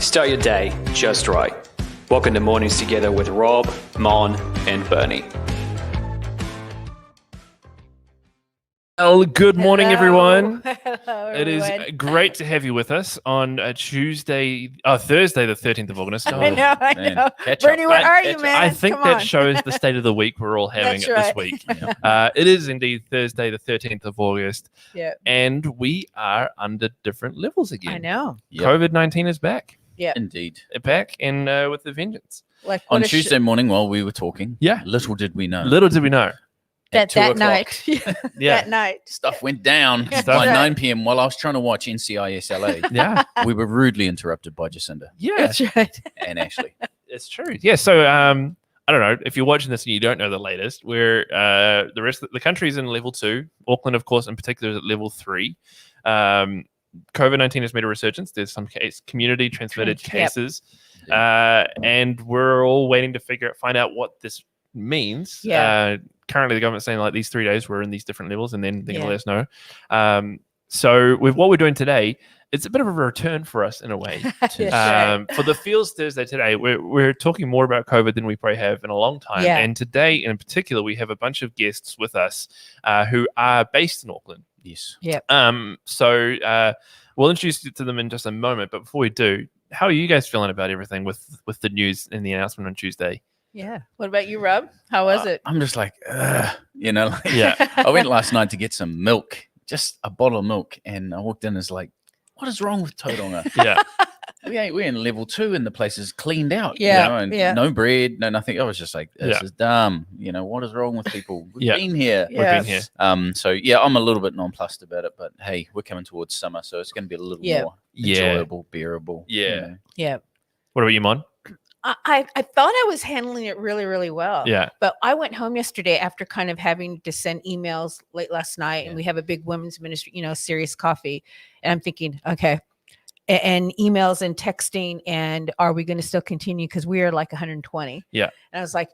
Start your day just right. Welcome to Mornings Together with Rob, Mon, and Bernie. Well, good morning, everyone. Hello, It is great to have you with us on Thursday, the 13th of August. I know. Man, Bernie, where are you, man? I think Come that on. shows the state of the week we're all having That's this right. week. It is indeed Thursday, the 13th of August, Yeah, and we are under different levels again. I know. Yep. COVID-19 is back. Indeed. Back and with the vengeance. Like On what a Tuesday morning while we were talking, Yeah. little did we know. Little did we know. At 2 that o'clock, night. Yeah. That night. stuff went down That's by right. 9 p.m. while I was trying to watch NCIS LA. Yeah. We were rudely interrupted by Jacinda Yeah. That's right. and Ashley. It's true. Yeah. So I don't know if you're watching this and you don't know the latest. We're the rest of the country's in level 2. Auckland, of course, in particular, is at level 3. COVID-19 has made a resurgence. There's some community transmitted Yep. cases, and we're all waiting to find out what this means. Yeah. Currently, the government's saying like these 3 days we're in these different levels, and then they're going Yeah. to let us know. So with what we're doing today, it's a bit of a return for us in a way. That's right. For the Feels Thursday today, we're talking more about COVID than we probably have in a long time. Yeah. And today, in particular, we have a bunch of guests with us who are based in Auckland. Yes. So we'll introduce you to them in just a moment. But before we do, how are you guys feeling about everything with the news and the announcement on Tuesday? Yeah. What about you, Rob? How was it? I'm just like, like, Yeah. I went last night to get some milk, just a bottle of milk, and I walked in and was like, what is wrong with Tauranga? Yeah. We're in level 2 and the place is cleaned out. Yeah, And yeah. no bread, no nothing. I was just like, this Yeah. is dumb. What is wrong with people? We've Yeah. been here. Yeah. We've been here. So yeah, I'm a little bit nonplussed about it, but hey, we're coming towards summer, so it's going to be a little Yeah. more Yeah. enjoyable, bearable. Yeah. Yeah. What about you, Mon? I thought I was handling it really, really well. Yeah. But I went home yesterday after kind of having to send emails late last night, Yeah. and we have a big women's ministry, serious coffee. And I'm thinking, okay, and emails and texting, and are we going to still continue? Because we are like 120. Yeah. And I was like,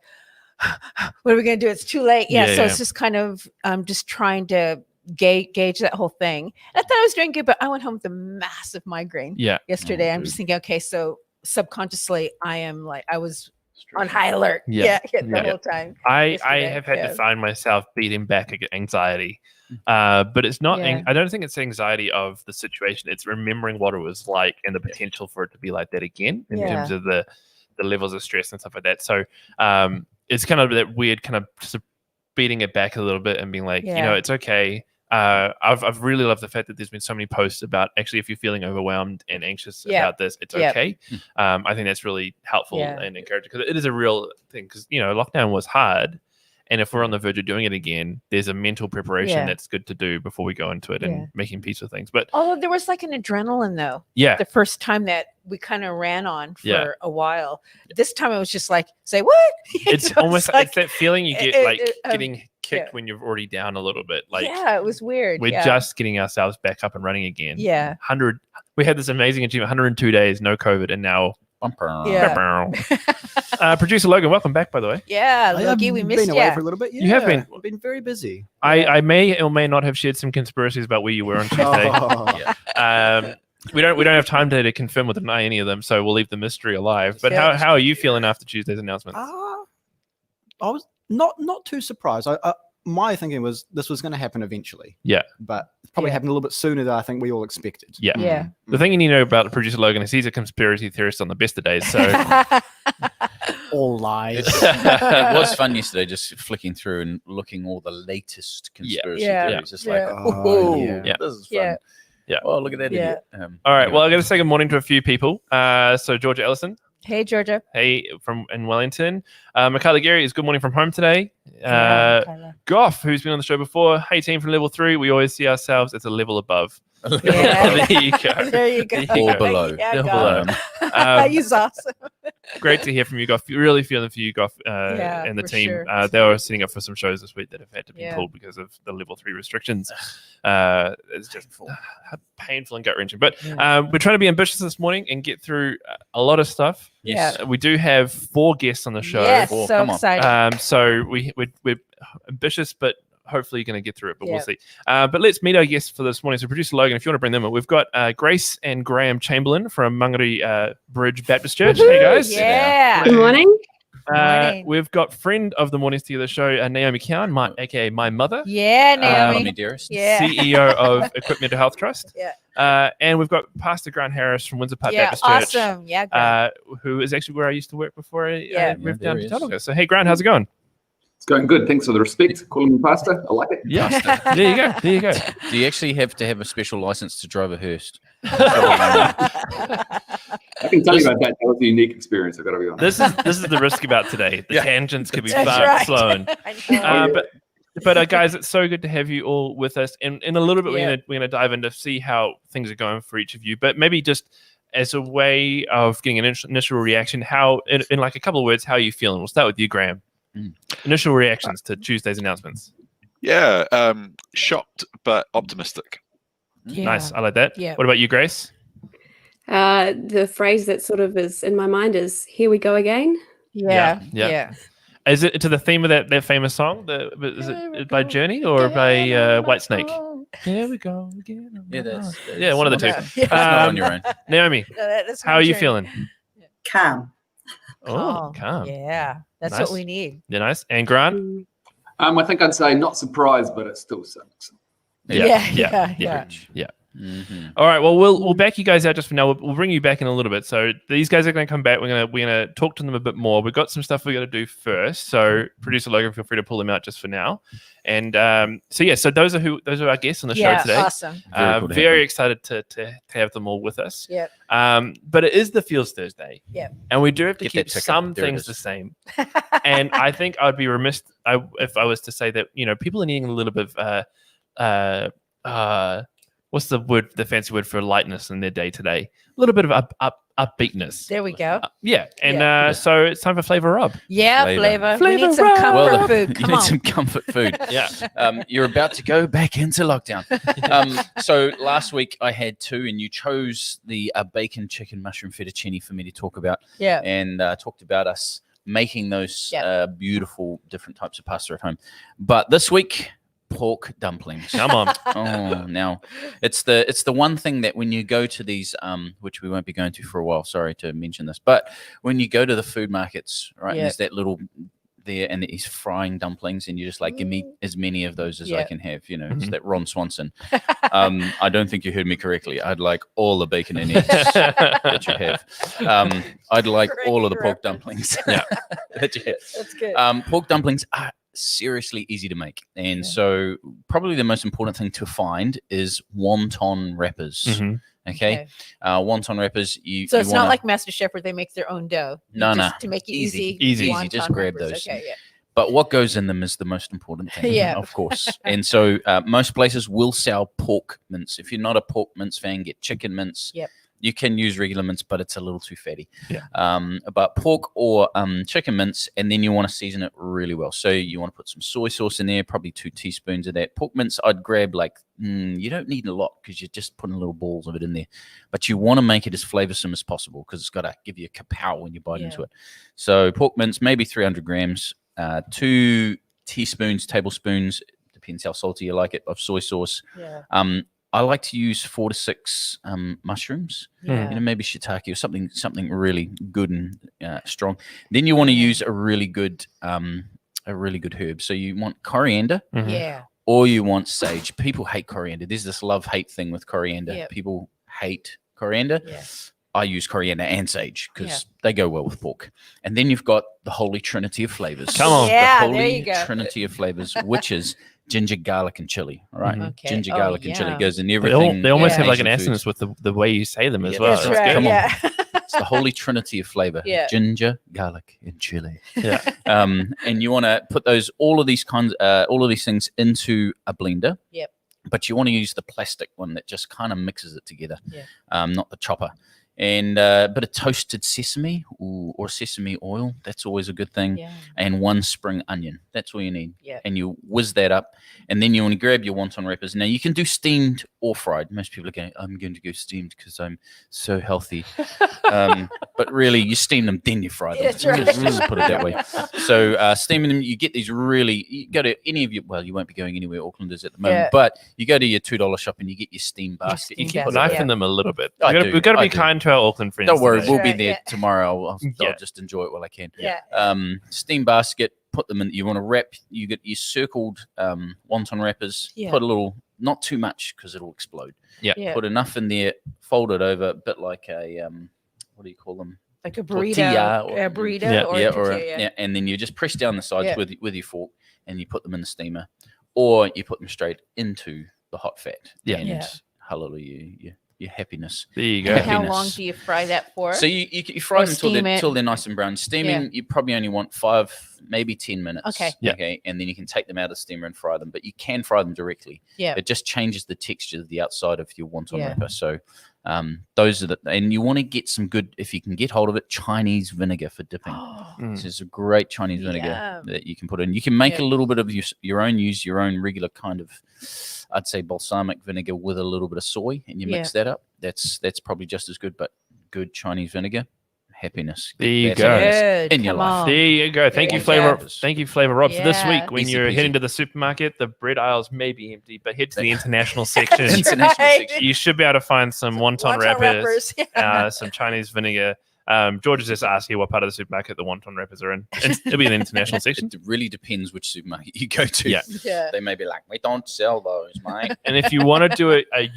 what are we going to do? It's too late. Yeah. Yeah, So yeah. it's just kind of just trying to gauge that whole thing. And I thought I was doing good, but I went home with a massive migraine Yeah. yesterday. I'm dude. just thinking, okay, so subconsciously I was on high alert. Yeah. The Yeah. whole time. I yesterday, have had yeah. to find myself beating back anxiety. But it's not, Yeah. I don't think it's anxiety of the situation. It's remembering what it was like and the potential for it to be like that again in Yeah. terms of the levels of stress and stuff like that. So it's kind of that weird kind of just beating it back a little bit and being like, Yeah. it's okay. I've really loved the fact that there's been so many posts about actually if you're feeling overwhelmed and anxious Yeah. about this, it's Yeah. okay. I think that's really helpful Yeah. and encouraging because it is a real thing because lockdown was hard, and if we're on the verge of doing it again, there's a mental preparation Yeah. that's good to do before we go into it and Yeah. making peace with things. But Although there was like an adrenaline though, yeah, the first time that we kind of ran on for Yeah. a while. This time it was just like, say what? it's almost it's that feeling you get like getting kicked yeah. when you're already down a little bit. Like yeah, it was weird. we're yeah. just getting ourselves back up and running again. Yeah. We had this amazing achievement, 102 days, no COVID, and now Bumper. Yeah. Producer Logan, welcome back, by the way. Yeah, Logie, we missed been away you. for a little bit. Yeah, You have been. I've been very busy. I may or may not have shared some conspiracies about where you were on Tuesday. Oh, Yeah. We don't have time today to confirm or deny any of them, so we'll leave the mystery alive. But Yeah. how are you feeling after Tuesday's announcement? I was not too surprised. My thinking was this was going to happen eventually. Yeah. But it's probably Yeah. happened a little bit sooner than I think we all expected. Yeah. Yeah. The thing you need to know about the producer Logan is he's a conspiracy theorist on the best of days. So All lies. It was fun yesterday, just flicking through and looking all the latest conspiracy Yeah. theories. Just Yeah. like, Oh, oh, yeah. this is fun. Yeah. Yeah. Oh, look at that Yeah. idiot. all right, well, I'm going to say good morning to a few people. So Georgia Ellison, Hey, Georgia. hey in Wellington. Michaela Gary is good morning from home today. Yeah, Kyla. Goff, who's been on the show before. Hey team from level 3. We always see ourselves as a level above. Yeah. There you go. There you go. There you Or go. below. Yeah, Or God. below. He's awesome. Great to hear from you, Goff. Really feeling for you, Goff, Yeah, and the for team. sure. They were setting up for some shows this week that have had to be Yeah. pulled because of the level 3 restrictions. It's just painful and gut wrenching. But we're trying to be ambitious this morning and get through a lot of stuff. Yeah. We do have 4 guests on the show. Yes, Oh, so come on. excited. So we're ambitious, but hopefully you're going to get through it, but Yeah. we'll see. But let's meet our guests for this morning. So producer Logan, if you want to bring them in, we've got Grace and Graeme Chamberlain from Mangere Bridge Baptist Church. Hey guys. Yeah. Good morning. Morning. We've got friend of the Mornings Together show, Naomi Cowan, aka my mother, Yeah, Love Naomi. me, dearest. Yeah. CEO of Equip Mental Health Trust. Yeah. And we've got Pastor Grant Harris from Windsor Park Yeah, Baptist Church, awesome. Yeah, Grant. who is actually where I used to work before I Yeah. moved Yeah, down there to he is. Tauranga. So hey, Grant, how's it going? It's going good. Thanks for the respect. Calling me pastor. I like it. Yeah, there you go. There you go. Do you actually have to have a special license to drive a hearse? I can tell you about that. That was a unique experience. I've got to be honest. This is the risk about today. The tangents could be That's far right. flown. I know. But guys, it's so good to have you all with us. And in a little bit, Yeah. we're gonna dive into see how things are going for each of you. But maybe just as a way of getting an initial reaction, how in like a couple of words, how are you feeling? We'll start with you, Graeme. Initial reactions to Tuesday's announcements. Yeah, shocked but optimistic. Yeah. Nice, I like that. Yeah. What about you, Grace? The phrase that sort of is in my mind is "Here we go again." Yeah. Yeah. Yeah. Is it to the theme of that famous song? Is it by Journey or by Whitesnake? Here we go again. Yeah, that's Yeah, one of the two. Yeah. It's not on your own. Naomi, No, that's how my are you journey. feeling? Calm. Oh, calm. Yeah. That's Nice. what we need. Yeah, nice. And Grant? Mm. I think I'd say not surprised, but it still sucks. Yeah. Mhm. All right. Well, we'll back you guys out just for now. We'll bring you back in a little bit. So these guys are going to come back. We're gonna talk to them a bit more. We've got some stuff we got to do first. So producer Logan, feel free to pull them out just for now. And so those are our guests on the show today. Awesome. Very cool to have Very them. excited to have them all with us. Yeah. But it is the Feels Thursday. Yeah. And we do have to Get keep that ticker. some There it things is. the same. And I think I'd be remiss if I was to say that people are needing a little bit of what's the fancy word for lightness in their day today? A little bit of upbeatness. There we go. Yeah. And so it's time for Flavor Rob. Yeah, Flavor. flavor. We need some Rob. comfort Well, food. you Come need on. some comfort food. Yeah. You're about to go back into lockdown. So last week I had two, and you chose the bacon chicken mushroom fettuccine for me to talk about, Yeah. and talked about us making those Yep. beautiful different types of pasta at home. But this week, pork dumplings. Come on. Oh, now it's the one thing that when you go to these, which we won't be going to for a while. Sorry to mention this, but when you go to the food markets, right, and Yeah. there's that little there, and he's frying dumplings, and you're just like, give me as many of those as I Yeah. can have. It's that Ron Swanson. I don't think you heard me correctly. I'd like all the bacon and eggs that you have. I'd like all of the pork Great dumplings. Yeah. that you have. That's good. Pork dumplings are seriously easy to make, and so probably the most important thing to find is wonton wrappers. Mhm. Okay, wonton wrappers. So You it's wanna, not like Master Chef where they make their own dough. You No, just- no. To make it Easy. easy. Easy. wonton Just grab wrappers. those. Okay, yeah. but what goes in them is the most important thing. Yeah. Of course. And so most places will sell pork mince. If you're not a pork mince fan, get chicken mince. Yep. You can use regular mince, but it's a little too fatty. Yeah. But pork or chicken mince, and then you want to season it really well. So you want to put some soy sauce in there, probably 2 teaspoons of that. Pork mince, I'd grab you don't need a lot because you're just putting little balls of it in there. But you want to make it as flavorsome as possible because it's got to give you a kapow when you bite into it. So pork mince, maybe 300 grams, 2 tablespoons, depends how salty you like it, of soy sauce. Yeah. I like to use 4 to 6 mushrooms. Yeah. Maybe shiitake or something really good and strong. Then you want to use a really good herb. So you want coriander, Mhm. Yeah. or you want sage. People hate coriander. There's this love-hate thing with coriander. Yep. People hate coriander. Yeah. I use coriander and sage because they go well with pork. And then you've got the holy trinity of flavors. Come on. Yeah, The there holy you go. trinity of flavors, which is ginger, garlic, and chili. All right, Mhm. Okay. ginger, Oh, garlic, and chili yum. goes in They, everything. almost Yeah. have like an Asian essence foods. with the way you say them as Yeah, well. That's That's right. come on. Yeah. It's the holy trinity of flavor. Yeah. Ginger, garlic, and chili. Yeah. And you want to put all of these things into a blender. Yep. But you want to use the plastic one that just kind of mixes it together. Yeah. Not the chopper. And a bit of toasted sesame or sesame oil. That's always a good thing. Yeah. And 1 spring onion. That's all you need. Yeah. And you whiz that up. And then you want to grab your wonton wrappers. Now, you can do steamed or fried. Most people are going, I'm going to go steamed because I'm so healthy. But really, you steam them, then you fry them. That's right. Let's put it that way. So steaming them, you get these you go to any of your, well, you won't be going anywhere Auckland is at the moment, but you go to your $2 shop and you get your steam basket. steam You keep basket, knifing them a little bit. I We've got to I be do. kind to our Auckland friends. Don't worry, today. we'll be Right, there yeah. tomorrow. I'll Yeah. just enjoy it while I can. Yeah. Steam basket, put them in. You want to wrap, you get your circled wonton wrappers, Yeah. put a little, not too much because it'll explode. Yeah. Put enough in there, fold it over, a bit like a, what do you call them? Like a Tortilla burrito. or- A burrito Yeah. or Yeah, a or tortilla. and then you just press down the sides Yeah. with your fork and you put them in the steamer, or you put them straight into the hot fat. Yeah. And Yeah. hallelujah, your happiness. There you And go. how long Happiness. do you fry that for? So you fry Or them till steam it. they're nice and brown. Steaming, you probably only want 5, maybe 10 minutes. Okay. Yeah. Okay. And then you can take them out of the steamer and fry them. But you can fry them directly. Yeah. It just changes the texture of the outside of your wonton Yeah. wrapper. So those are and you want to get some good, if you can get hold of it, Chinese vinegar for dipping. Mm. This is a great Chinese vinegar Yum. that you can put in. You can make Yeah. a little bit of your own, use your own regular kind of, I'd say balsamic vinegar with a little bit of soy, and you mix that up. That's probably just as good, but good Chinese vinegar, happiness. There you That's go. happiness Good. in your Come life. on. There you go. Thank There you, you Flavor. go. Thank you, Flavor Rob. So this Yeah. week, when Easy you're peasy. heading to the supermarket, the bread aisles may be empty, but head to the international section. International Right. section. You should be able to find some wonton wrappers, Yeah. some Chinese vinegar. George has just asked here what part of the supermarket the wonton wrappers are in. It'll be in the international section. It really depends which supermarket you go to. Yeah. Yeah. They may be like, we don't sell those, mate. And if you want to do a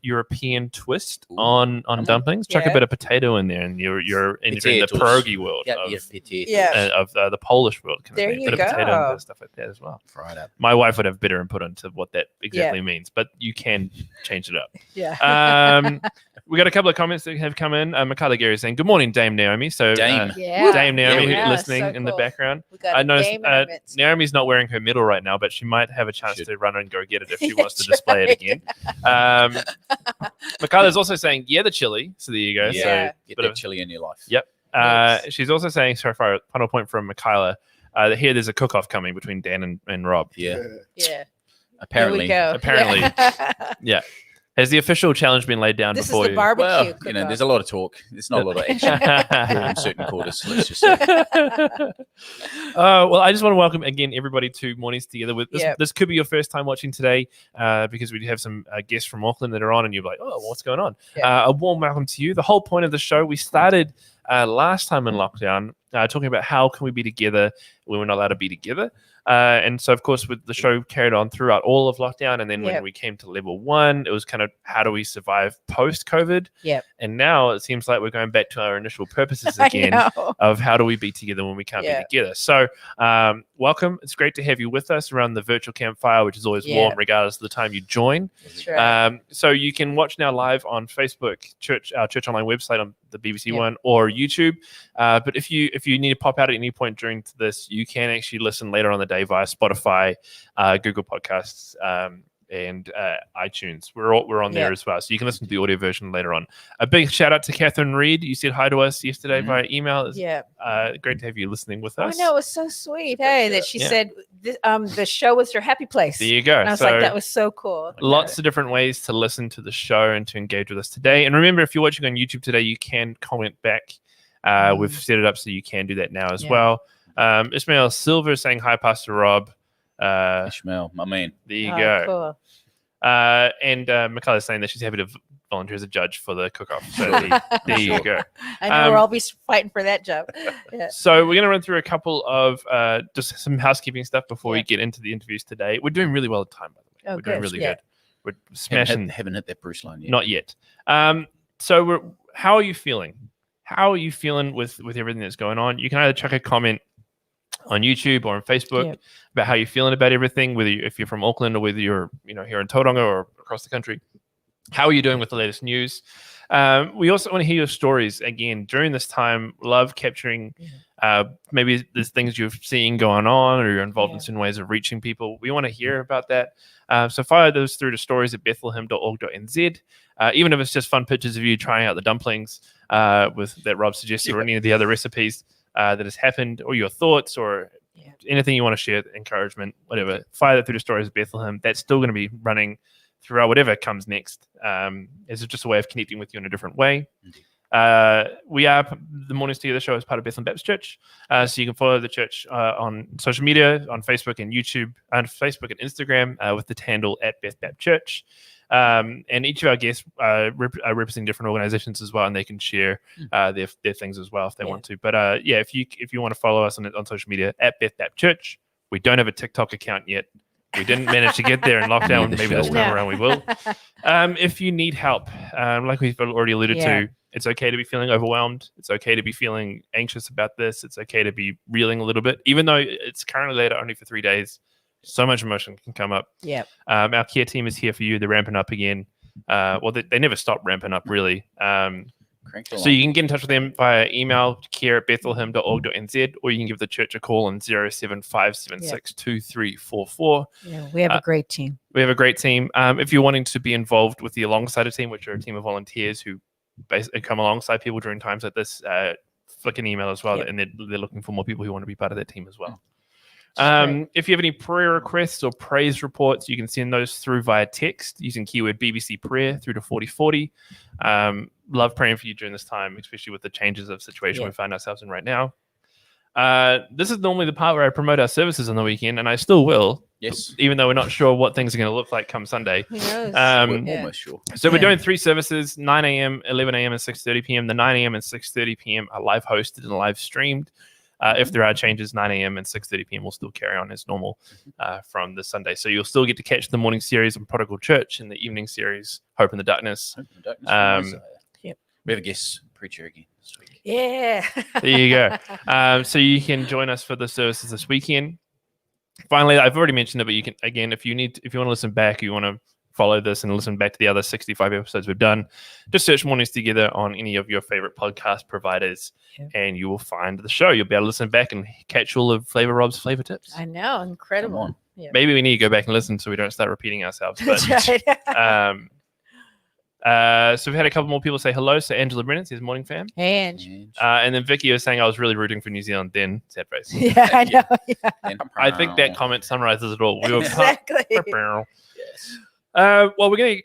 European twist Ooh, on on. dumplings, chuck a Yeah. bit of potato in there, and you're in the Potatoes. pierogi world Yeah, of, yeah, potatoes. Yeah. of the Polish world. Kind There of thing. you Bit of potato and go. bit of stuff like that as well. Fried up. My wife would have better input into what that exactly means, but you can change it up. Yeah. We got a couple of comments that have come in. Michaela Gary saying, "Good morning, Dame Naomi." So Dame. Yeah. Dame Naomi Yeah, listening so in the cool. background. We got I noticed game moments. Naomi's not wearing her medal right now, but she might have a chance Should. to run and go get it if she That's wants to display right. it again. Michaela's also saying, "Yeah, the chili." So there you go. Yeah. So Get bit that of- chili in your life. Yep. Yes. She's also saying, sorry, final point from Michaela. That here there's a cook-off coming between Dan and Rob. Yeah. Yeah. Apparently. Here we go. Apparently. Yeah. Has the official challenge been laid down This is before the you? barbecue. Well, you know, cook-off. there's a lot of talk. There's not a lot of action in certain quarters. Let's just say. Well, I just want to welcome again everybody to Mornings Together. With this, Yep. this could be your first time watching today, because we have some guests from Auckland that are on, and you're like, "Oh, what's going on?" Yeah. A warm welcome to you. The whole point of the show, we started last time in lockdown, talking about how can we be together when we're not allowed to be together. And so, of course, with the show carried on throughout all of lockdown, and then when Yep. we came to level 1, it was kind of how do we survive post-COVID? Yep. And now it seems like we're going back to our initial purposes I again know. of how do we be together when we can't Yeah. be together. So welcome. It's great to have you with us around the virtual campfire, which is always Yeah. warm regardless of the time you join. That's right. So you can watch now live on Facebook, our church online website on the BBC Yeah. one, or YouTube. But if you need to pop out at any point during this, you can actually listen later on the day via Spotify, Google Podcasts, and iTunes. We're on there Yeah. as well, so you can listen to the audio version later on. A big shout out to Catherine Reed. You said hi to us yesterday Mhm. via email. It's Yeah. great to have you listening with Oh us. no, it was so sweet. Hey, that she Yeah. said the show was her happy place. There you go. And I was So like, that was so cool. lots of different ways to listen to the show and to engage with us today. And remember, if you're watching on YouTube today, you can comment back. We've set it up so you can do that now as Yeah. well. Ismail Silver saying hi, Pastor Rob. Ishmael, my man. There you Oh, go. Cool. And Michaela is saying that she's happy to volunteer as a judge for the cook-off. So there you go. I know we'll Um, all be fighting for that job. Yeah. So we're going to run through a couple of just some housekeeping stuff before we Yeah. get into the interviews today. We're doing really well at time, by the way. Oh, We're doing good. really Yeah. good. We're smashing. Haven't hit that Bruce line yet. Not yet. So how are you feeling? How are you feeling with everything that's going on? You can either chuck a comment on YouTube or on Facebook Yep. about how you're feeling about everything, whether if you're from Auckland or whether you're here in Tauranga or across the country. How are you doing with the latest news? We also want to hear your stories again during this time. Love capturing maybe there's things you're seeing going on or you're involved in Yeah. certain ways of reaching people. We want to hear about that. So fire those through to stories@bethlehem.org.nz. Even if it's just fun pictures of you trying out the dumplings with that Rob suggested or any of the other recipes that has happened, or your thoughts or anything you want to share, encouragement, whatever. Fire that through to Stories of Bethlehem. That's still going to be running throughout whatever comes next. It's just a way of connecting with you in a different way. We are the Mornings Together show as part of Bethlehem Baptist Church. So you can follow the church on social media, on Facebook and YouTube, and Facebook and Instagram with the handle at Beth Baptist Church. And each of our guests are representing different organizations as well, and they can share their things as well if they want to. But if you want to follow us on social media at Beth Baptist Church. We don't have a TikTok account yet. We didn't manage to get there in lockdown. Maybe this time around we will. If you need help, like we've already alluded to, it's okay to be feeling overwhelmed. It's okay to be feeling anxious about this. It's okay to be reeling a little bit, even though it's currently later only for 3 days. So much emotion can come up. Our care team is here for you. They're ramping up again. They never stop ramping up, really. So you can get in touch with them via email, care@bethlehem.org.nz, or you can give the church a call on 075762344. We have a great team. We have a great team. If you're wanting to be involved with the Alongside a team, which are a team of volunteers who basically come alongside people during times like this, flick an email as well, and they're looking for more people who want to be part of that team as well. If you have any prayer requests or praise reports, you can send those through via text using keyword BBC Prayer through to 4040. Love praying for you during this time, especially with the changes of situation we find ourselves in right now. This is normally the part where I promote our services on the weekend, and I still will. Yes. Even though we're not sure what things are going to look like come Sunday. Who knows? We're almost sure. So we're doing 3 services, 9 a.m., 11 a.m., and 6:30 p.m. The 9 a.m. and 6:30 p.m. are live hosted and live streamed. If there are changes, 9 a.m. and 6:30 p.m. will still carry on as normal from this Sunday. So you'll still get to catch the morning series on Prodigal Church and the evening series, Hope in the Darkness. We have a guest preacher again this week. Yeah. There you go. So you can join us for the services this weekend. Finally, I've already mentioned it, but you can, again, if you want to listen back, you want to follow this and listen back to the other 65 episodes we've done, just search Mornings Together on any of your favorite podcast providers and you will find the show. You'll be able to listen back and catch all of Flavor Rob's flavor tips. I know. Incredible. Maybe we need to go back and listen so we don't start repeating ourselves. But, That's right. so we've had a couple more people say hello. So Angela Brennan says, morning fam. Hey, Ange. And then Vicky was saying I was really rooting for New Zealand then. Sad face. Yeah, I know. Yeah. I think that comment summarizes it all. We were Exactly. Yes. Well, we're gonna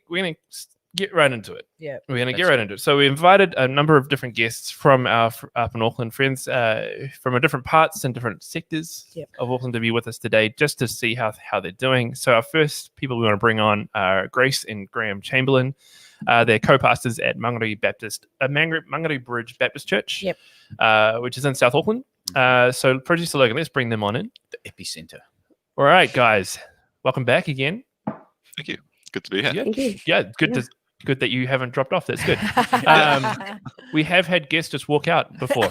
get right into it. Yeah, we're gonna get right into it. So we invited a number of different guests from our up in Auckland friends from different parts and different sectors of Auckland to be with us today, just to see how they're doing. So our first people we want to bring on are Grace and Graeme Chamberlain. They're co-pastors at Mangere Bridge Baptist Church, which is in South Auckland. So producer Logan, let's bring them on in. The epicenter. All right, guys, welcome back again. Thank you. Good to be here. Thank you. Yeah, good that you haven't dropped off. That's good. We have had guests just walk out before,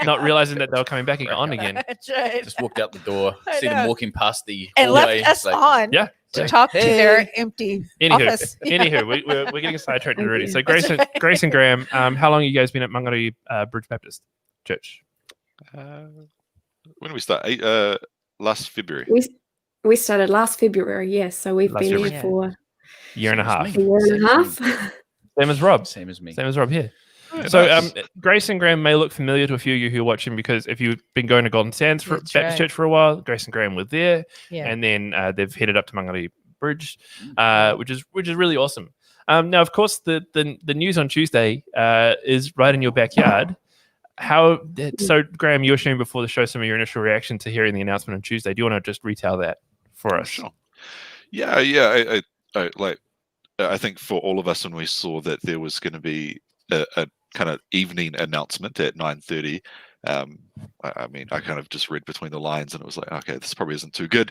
not realizing that they were coming back on again. That's right. Just walked out the door, see them walking past the and hallway. left us on to talk to their empty office. Anywho, we're getting sidetracked already. So Grace and Graeme, how long have you guys been at Mangere Bridge Baptist Church? When did we start? Last February. We started last February, yes. So we've been there for year and a half. Same as Rob. Same as me. Same as Rob here. Oh, so nice. Grace and Graeme may look familiar to a few of you who are watching, because if you've been going to Golden Sands Baptist Church for a while, Grace and Graeme were there, and then they've headed up to Mangere Bridge, which is really awesome. Now, of course, the news on Tuesday is right in your backyard. So, Graeme, you were sharing before the show some of your initial reaction to hearing the announcement on Tuesday. Do you want to just retell that for us? Sure. Yeah. I think for all of us, when we saw that there was going to be a kind of evening announcement at 9:30, I mean, I kind of just read between the lines, and it was like, okay, this probably isn't too good.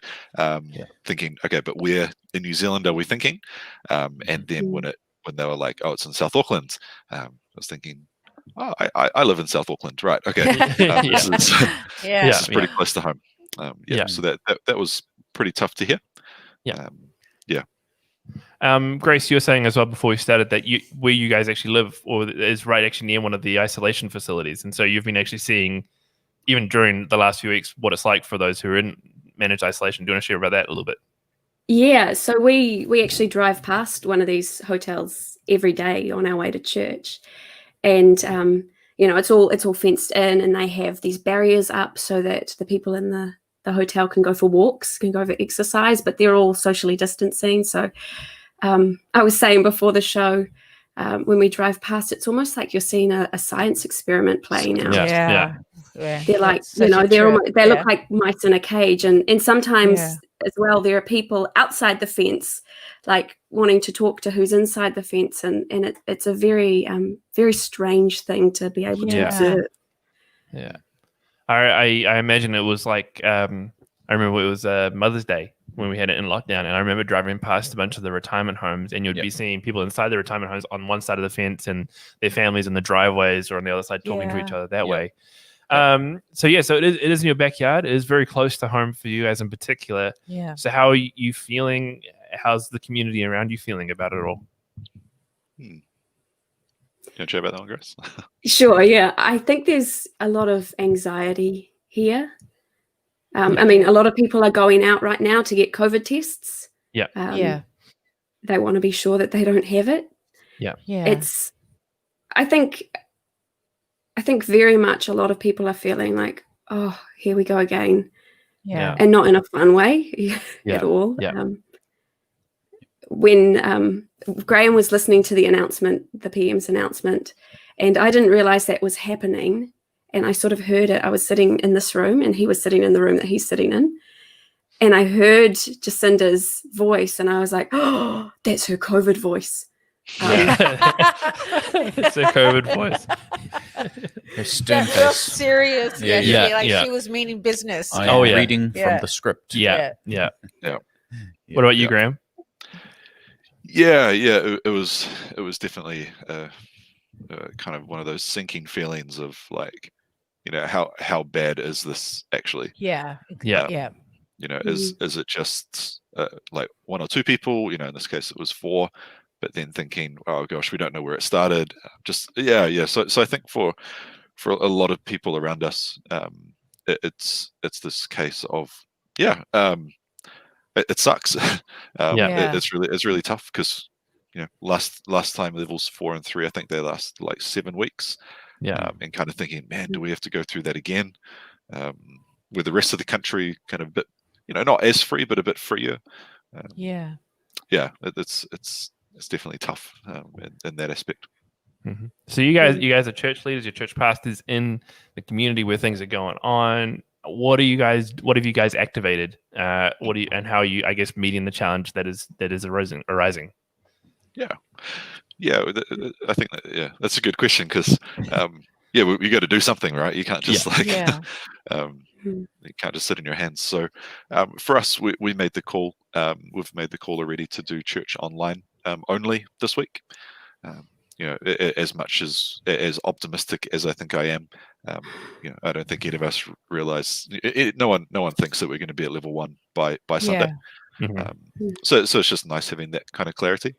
Thinking, okay, but where in New Zealand are we thinking? And then when they were like, oh, it's in South Auckland, I was thinking, oh, I live in South Auckland, right? Okay, this is pretty close to home. So that was pretty tough to hear. Grace, you were saying as well before we started that where you guys actually live is right actually near one of the isolation facilities, and so you've been actually seeing, even during the last few weeks, what it's like for those who are in managed isolation. Do you want to share about that a little bit? Yeah, so we actually drive past one of these hotels every day on our way to church, and it's all fenced in, and they have these barriers up so that the people in the hotel can go for walks, can go for exercise, but they're all socially distancing. So I was saying before the show, when we drive past, it's almost like you're seeing a science experiment playing out. Yeah. They're like, That's such a they're trip. they look like mice in a cage, and sometimes Yeah. as well, there are people outside the fence, like wanting to talk to who's inside the fence, and it's a very very strange thing to be able to Yeah. observe. Yeah. I imagine it was like I remember it was Mother's Day when we had it in lockdown, and I remember driving past a bunch of the retirement homes, and you'd be seeing people inside the retirement homes on one side of the fence and their families in the driveways or on the other side talking to each other that way. So it is in your backyard. It is very close to home for you guys in particular. Yeah. So how are you feeling? How's the community around you feeling about it all? You want to chat about that one, Grace? Sure, yeah. I think there's a lot of anxiety here. I mean, a lot of people are going out right now to get COVID tests. Yeah. They want to be sure that they don't have it. Yeah. It's, I think very much a lot of people are feeling like, oh, here we go again. Yeah. And not in a fun way at all. Yeah. When Graeme was listening to the announcement, the PM's announcement, and I didn't realize that was happening. And I sort of heard it. I was sitting in this room and he was sitting in the room that he's sitting in. And I heard Jacinda's voice and I was like, oh, that's her COVID voice. It's a COVID voice. Her stern That's real face. serious. Yeah, Yeah, yeah, yeah. she was meaning business. I Oh, am yeah. reading Yeah. from the script. Yeah. What about you, Yeah. Graeme? Yeah, it was definitely kind of one of those sinking feelings of like, how bad is this actually? Yeah. Yeah. Yeah. Is it just like one or two people? In this case it was 4, but then thinking, oh gosh, we don't know where it started. So I think for a lot of people around us, it's this case of it sucks. It's really tough because last time levels 4 and 3, I think they last like 7 weeks. And kind of thinking, man, do we have to go through that again? With the rest of the country kind of a bit, not as free, but a bit freer. It's definitely tough in that aspect. Mm-hmm. So you guys are church leaders, you're church pastors in the community where things are going on. What have you guys activated? And how are you, I guess, meeting the challenge that is arising? I think that's a good question because we got to do something, right? You can't just you can't just sit in your hands. So for us, we made the call. We've made the call already to do church online only this week. As much as optimistic as I think I am, I don't think any of us realize. No one thinks that we're going to be at level 1 by Sunday. So it's just nice having that kind of clarity.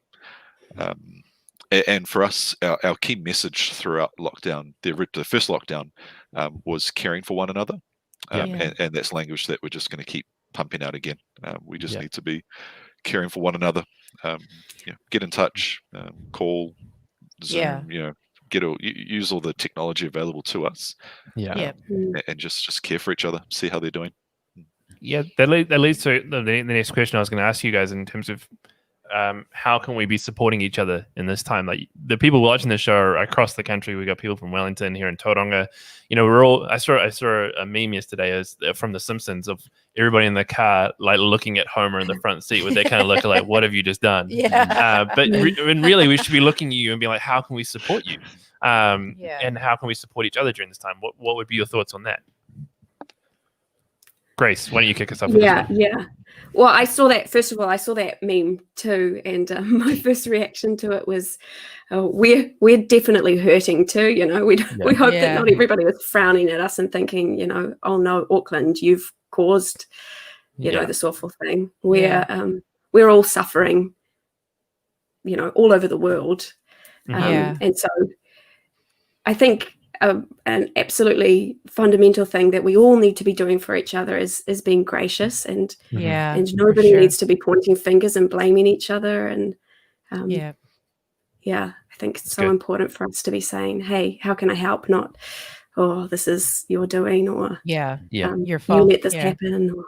And for us, our key message throughout lockdown, the first lockdown, was caring for one another. And that's language that we're just going to keep pumping out again. We just need to be caring for one another. Get in touch, call, Zoom, use all the technology available to us. And just care for each other, see how they're doing. Yeah, that leads to the next question I was going to ask you guys in terms of how can we be supporting each other in this time? Like the people watching this show are across the country. We got people from Wellington, here in Tauranga. We're all. I saw a meme yesterday from The Simpsons of everybody in the car like looking at Homer in the front seat with that kind of look like, "What have you just done?" But really, we should be looking at you and be like, "How can we support you?" And how can we support each other during this time? What would be your thoughts on that? Grace, why don't you kick us off? Well, I saw that. First of all, I saw that meme too, and my first reaction to it was, we're definitely hurting too. We hope that not everybody was frowning at us and thinking, oh no, Auckland, you've caused, this awful thing. We're all suffering, all over the world, and so I think an absolutely fundamental thing that we all need to be doing for each other is being gracious, and nobody needs to be pointing fingers and blaming each other. And I think it's so important for us to be saying, hey, how can I help? Not, oh, this is your doing, or your fault, you let this happen, or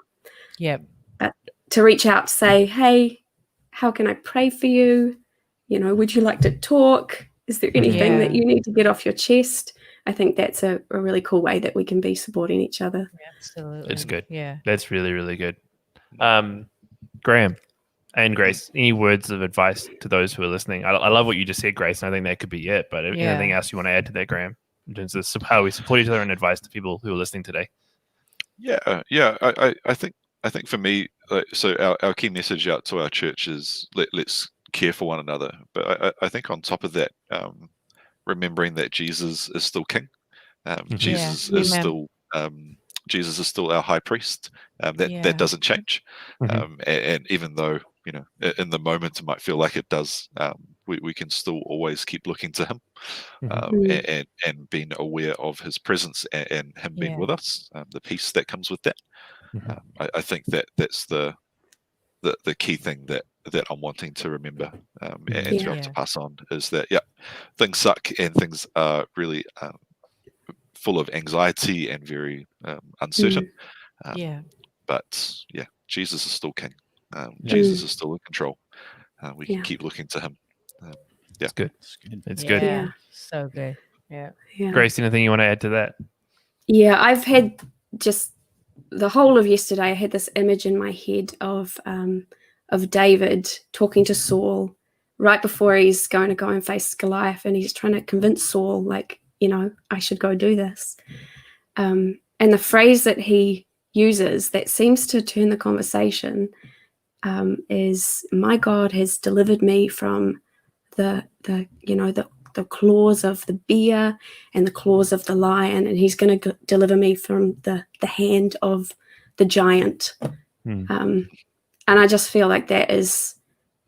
but to reach out to say, hey, how can I pray for you? Would you like to talk? Is there anything that you need to get off your chest? I think that's a really cool way that we can be supporting each other. Absolutely. It's good. Yeah. That's really, really good. Graeme and Grace, any words of advice to those who are listening? I love what you just said, Grace, and I think that could be it. But anything else you want to add to that, Graeme, in terms of how we support each other and advice to people who are listening today? I think for me, so our key message out to our church is let's care for one another. But I think on top of that, remembering that Jesus is still King. Jesus is still Jesus is still our high priest. That doesn't change. And even though in the moment it might feel like it does, we can still always keep looking to him, and being aware of his presence and him being with us, the peace that comes with that. I think that's the key thing that I'm wanting to remember and to be able to pass on is that things suck and things are really full of anxiety and very uncertain. But Jesus is still King. Jesus is still in control. We can keep looking to him. It's good. It's Yeah. good. So good. Yeah. Grace, anything you want to add to that? Yeah, I've had just the whole of yesterday. I had this image in my head of David talking to Saul right before he's going to go and face Goliath, and he's trying to convince Saul, I should go do this. And the phrase that he uses that seems to turn the conversation is, "My God has delivered me from the claws of the bear and the claws of the lion, and he's going to deliver me from the hand of the giant." And I just feel like that is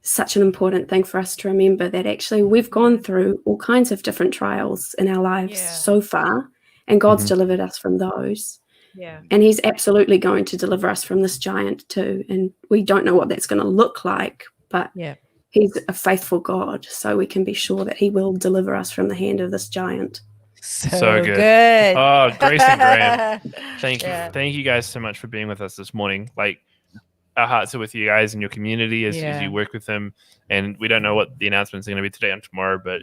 such an important thing for us to remember, that actually we've gone through all kinds of different trials in our lives so far, and God's delivered us from those. And he's absolutely going to deliver us from this giant too. And we don't know what that's going to look like, but he's a faithful God, so we can be sure that he will deliver us from the hand of this giant. So good. Oh, Grace and Graeme, thank you. Thank you guys so much for being with us this morning. Our hearts are with you guys and your community as you work with them. And we don't know what the announcements are going to be today and tomorrow, but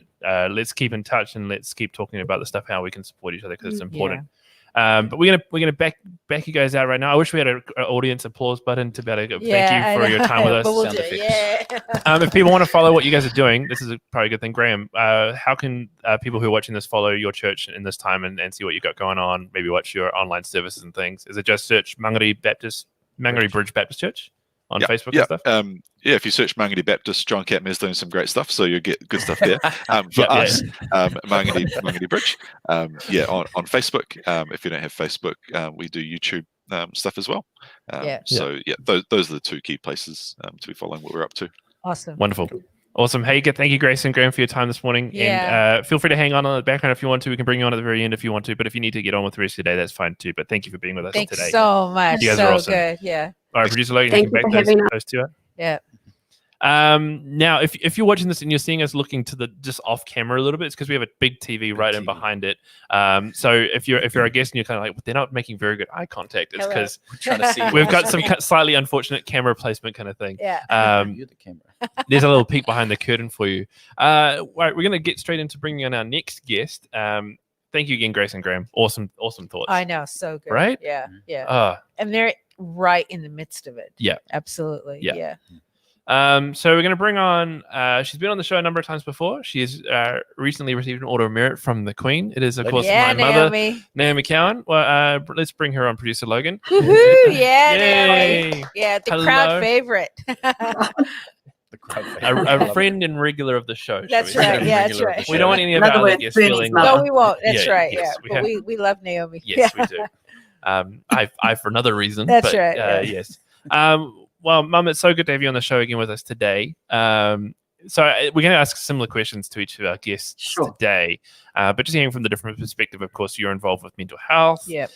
let's keep in touch and let's keep talking about the stuff, how we can support each other, because it's important. But we're gonna back you guys out right now. I wish we had an audience applause button to be able to thank you for your time with us. We'll If people want to follow what you guys are doing, this is probably a good thing, Graeme. How can people who are watching this follow your church in this time and see what you got going on? Maybe watch your online services and things. Is it just search Mangere Bridge Baptist Church on Facebook and stuff? If you search Mangere Baptist, John Catman's doing some great stuff, so you'll get good stuff there. For us, Mangere Bridge, on Facebook. If you don't have Facebook, we do YouTube stuff as well. Those are the two key places to be following what we're up to. Awesome. Wonderful. Awesome. Hey, thank you, Grace and Graeme, for your time this morning. And feel free to hang on the background if you want to. We can bring you on at the very end if you want to. But if you need to get on with the rest of your day, that's fine too. But thank you for being with us today. Thanks so much. You guys are awesome. Good. Yeah. All right, producer Logan, Thank you can you back for having those two up. Yeah. Now, if you're watching this and you're seeing us looking to the just off camera a little bit, it's because we have a big TV right in behind it. So if you're a guest and you're kind of like, they're not making very good eye contact, it's because we've got some slightly unfortunate camera placement kind of thing. You're the camera. There's a little peek behind the curtain for you. Right, we're going to get straight into bringing on our next guest. Thank you again, Grace and Graeme. Awesome thoughts. I know, so good. Right? Yeah. And they're right in the midst of it. Yeah. Absolutely. Yeah. So we're going to bring on, she's been on the show a number of times before. She has recently received an Order of Merit from the Queen. It is, of course, my mother, Naomi Cowan. Well, let's bring her on, producer Logan. Woohoo! Yeah, Yay. Naomi. Yeah, the crowd favorite. A friend and regular of the show. That's right. Yeah, that's right. We don't want any of our other guests feeling. No, we won't. That's right. Yes, But we love Naomi. Yes, we do. I for another reason. That's but, right. Yes. Well, Mum, it's so good to have you on the show again with us today. So we're going to ask similar questions to each of our guests today, but just hearing from the different perspective. Of course, you're involved with mental health. Yep.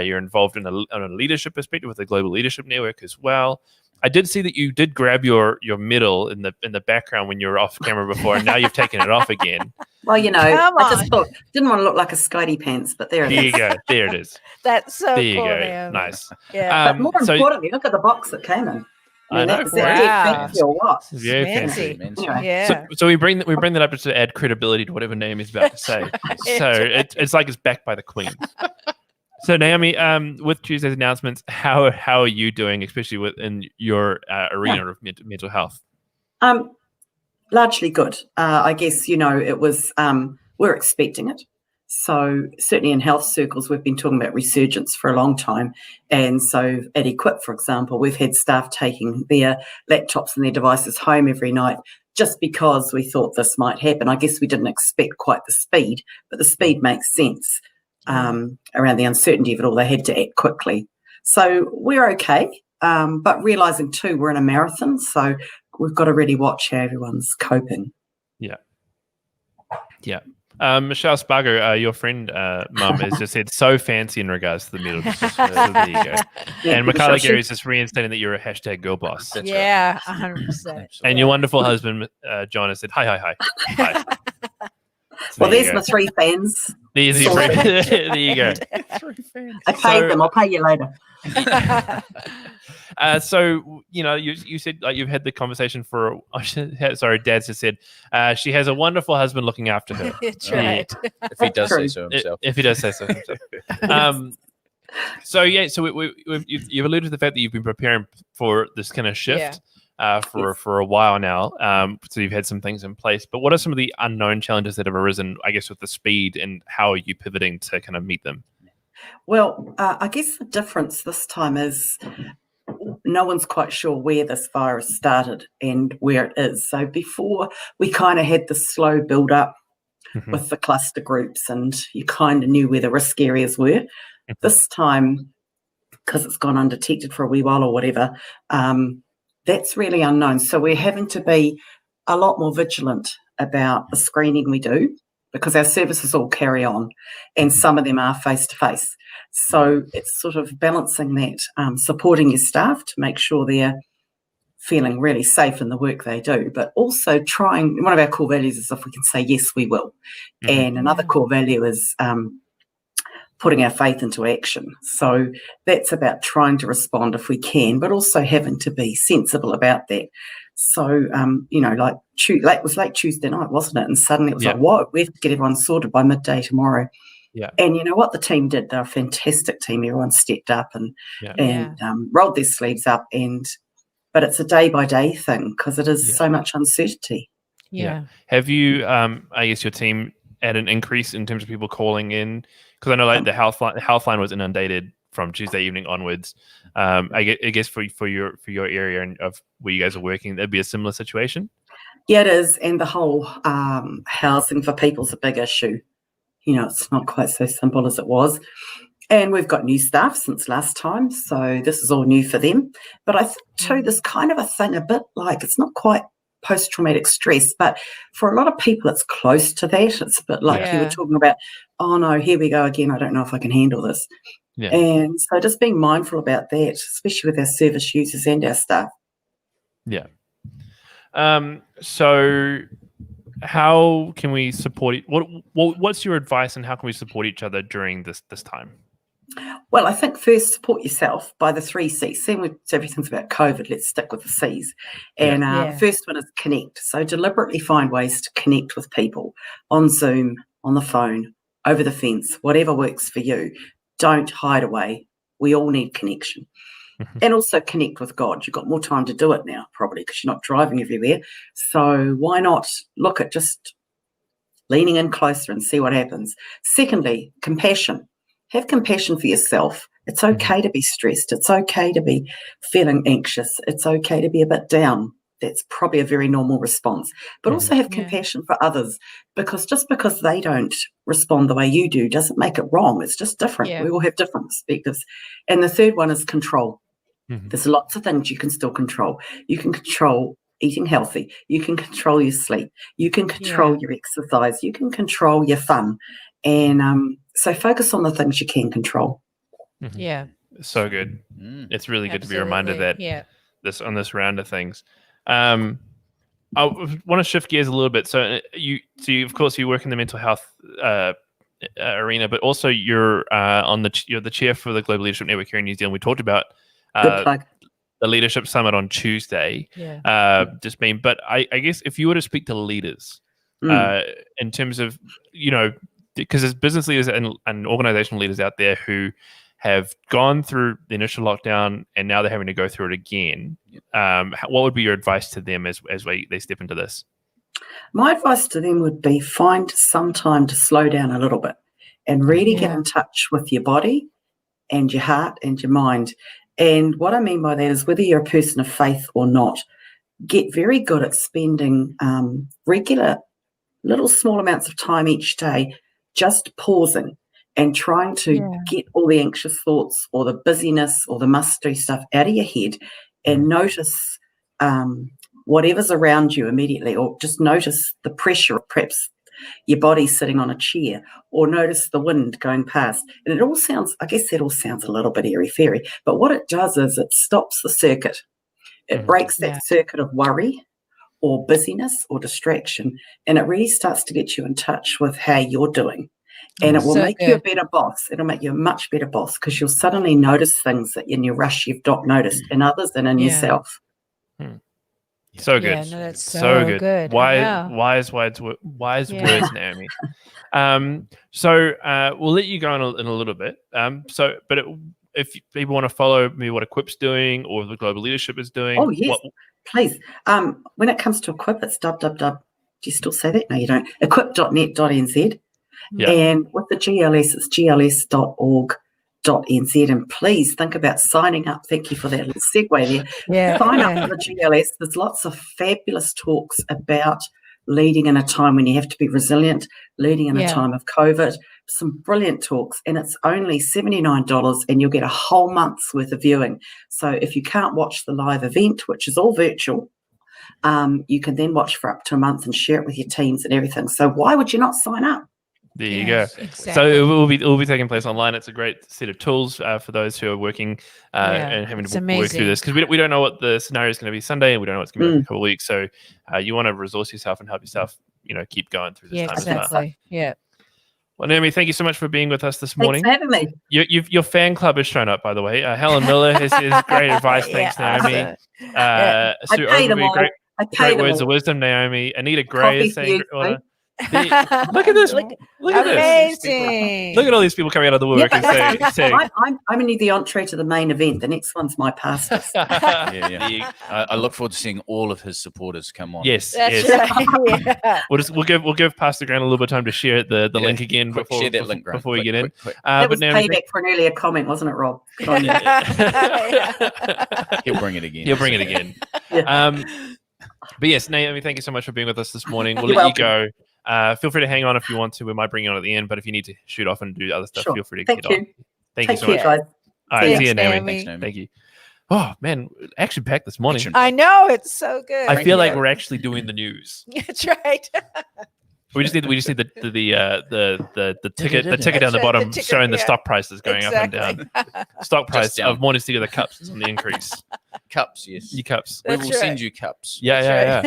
You're involved in a leadership perspective with the Global Leadership Network as well. I did see that you did grab your medal in the background when you were off camera before, and now you've taken it off again. Well, I just thought, didn't want to look like a Skidey pants, but there it is. There you go. There it is. That's so there you cool, go. man. Nice. Yeah. But more importantly, look at the box that came in. I know. Is that fancy or what? It's very Fancy. fancy. Anyway. Yeah. So we bring that up just to add credibility to whatever name he's about to say. So it's like it's backed by the Queen. So Naomi, with Tuesday's announcements, how are you doing, especially within your arena of mental health? Largely good. I guess, it was, we're expecting it. So certainly in health circles, we've been talking about resurgence for a long time. And so at Equip, for example, we've had staff taking their laptops and their devices home every night just because we thought this might happen. I guess we didn't expect quite the speed, but the speed makes sense around the uncertainty of it all. They had to act quickly. So we're okay, but realising too, we're in a marathon, so we've got to really watch how everyone's coping. Yeah. Michelle Spargo, your friend, Mum, has just said so fancy in regards to the middle. There you go. And Michaela Gary's just reinstating that you're a hashtag girl boss. That's Yeah, 100%. And your wonderful husband, John, has said, hi. So Well, there you there's go. my 3 fans. There's your friend. There you go. I paid them. I'll pay you later. So you said you've had the conversation for. Sorry, Dad just said she has a wonderful husband looking after her. That's right. If he does say so himself. If he does say so himself. So you've alluded to the fact that you've been preparing for this kind of shift for a while now. So you've had some things in place. But what are some of the unknown challenges that have arisen, I guess, with the speed, and how are you pivoting to kind of meet them? Well, I guess the difference this time is no one's quite sure where this virus started and where it is. So before, we kind of had the slow build up with the cluster groups, and you kind of knew where the risk areas were. This time, because it's gone undetected for a wee while or whatever, that's really unknown. So we're having to be a lot more vigilant about the screening we do, because our services all carry on and some of them are face-to-face. So it's sort of balancing that, supporting your staff to make sure they're feeling really safe in the work they do, but also trying, one of our core values is if we can say, yes, we will. And another core value is putting our faith into action. So that's about trying to respond if we can, but also having to be sensible about that. So, it was late Tuesday night, wasn't it? And suddenly it was like, whoa, we have to get everyone sorted by midday tomorrow. Yeah. And you know what the team did? They're a fantastic team. Everyone stepped up and rolled their sleeves up. But it's a day-by-day thing because it is so much uncertainty. Yeah. Have you, I guess your team had an increase in terms of people calling in? Because I know like the Healthline was inundated from Tuesday evening onwards. I guess for your area and of where you guys are working, that'd be a similar situation. Yeah, it is, and the whole housing for people's a big issue. It's not quite so simple as it was. And we've got new staff since last time, so this is all new for them. But I think too, there's kind of a thing, a bit like it's not quite post-traumatic stress, but for a lot of people, it's close to that. It's a bit like you were talking about. Oh no, here we go again. I don't know if I can handle this. Yeah. And so just being mindful about that, especially with our service users and our staff. Yeah. So how can we support it? What's your advice, and how can we support each other during this time? Well, I think first support yourself by the 3 C's. Seeing everything's about COVID, let's stick with the C's. And first one is connect. So deliberately find ways to connect with people on Zoom, on the phone, over the fence, whatever works for you. Don't hide away. We all need connection. And also connect with God. You've got more time to do it now, probably, because you're not driving everywhere. So why not look at just leaning in closer and see what happens? Secondly, compassion. Have compassion for yourself. It's okay to be stressed. It's okay to be feeling anxious. It's okay to be a bit down. That's probably a very normal response. But also have compassion for others, because just because they don't respond the way you do doesn't make it wrong. It's just different. We all have different perspectives. And the third one is control. There's lots of things you can still control. You can control eating healthy. You can control your sleep. You can control your exercise. You can control your fun. And so focus on the things you can control. Yeah. So good. It's really good to be reminded that on this round of things. I want to shift gears a little bit. So you of course you work in the mental health arena, but also you're the chair for the Global Leadership Network here in New Zealand. We talked about good plug. the leadership summit on Tuesday. Yeah. Just been, but I guess if you were to speak to leaders, in terms of, because there's business leaders and organizational leaders out there who have gone through the initial lockdown and now they're having to go through it again. What would be your advice to them as they step into this? My advice to them would be find some time to slow down a little bit and really get in touch with your body and your heart and your mind. And what I mean by that is whether you're a person of faith or not, get very good at spending regular little small amounts of time each day just pausing and trying to get all the anxious thoughts or the busyness or the must-do stuff out of your head and notice whatever's around you immediately, or just notice the pressure of perhaps your body sitting on a chair, or notice the wind going past. And it all sounds, I guess that all sounds a little bit airy-fairy, but what it does is it stops the circuit. It breaks that circuit of worry or busyness or distraction, and it really starts to get you in touch with how you're doing. And it will make you a better boss. It'll make you a much better boss because you'll suddenly notice things that in your rush you've not noticed in others and in yourself. So good. Yeah, no, that's so good. Wise words, Naomi. So we'll let you go in a little bit. If people want to follow me, what Equip's doing or the global leadership is doing. Oh, yes, please. When it comes to Equip, it's www. Do you still say that? No, you don't. Equip.net.nz. Yeah. And with the GLS, it's gls.org.nz. And please think about signing up. Thank you for that little segue there. Yeah. Sign up for the GLS. There's lots of fabulous talks about leading in a time when you have to be resilient, leading in a time of COVID. Some brilliant talks, and it's only $79 and you'll get a whole month's worth of viewing. So if you can't watch the live event, which is all virtual, you can then watch for up to a month and share it with your teams and everything. So why would you not sign up? There you go. Exactly. So it will be taking place online. It's a great set of tools for those who are working and having to work through this, because we don't know what the scenario is going to be Sunday, and we don't know what's going to be in a couple of weeks. So you want to resource yourself and help yourself, keep going through this time. Exactly. Yeah. Well, Naomi, thank you so much for being with us this morning. Thanks for having me. Your fan club has shown up, by the way. Helen Miller has great advice. Thanks, Naomi. I paid them all. Great words of wisdom, Naomi. Anita Gray is saying, look at this. Look at this. Amazing. Look at all these people coming out of the woodwork and saying I'm only the entree to the main event. The next one's my pastors. I look forward to seeing all of his supporters come on. Yes. That's right. We'll give Pastor Grant a little bit of time to share the link again before we get in. That was payback for an earlier comment, wasn't it, Rob? He'll bring it again. But yes, Naomi, thank you so much for being with us this morning. We'll let you go. Feel free to hang on if you want to. We might bring you on at the end, but if you need to shoot off and do other stuff, feel free to get on. Thank you so much. Guys. All right, see you, Naomi. Naomi. Thanks, Naomi. Thank you. Oh man, action packed this morning. I know, it's so good. I feel like we're actually doing the news. That's right. We just need the ticket down the bottom showing the stock prices going up and down. Stock price of Mornings Together cups is on the increase. Cups, yes. Your cups. We will send you cups. Yeah.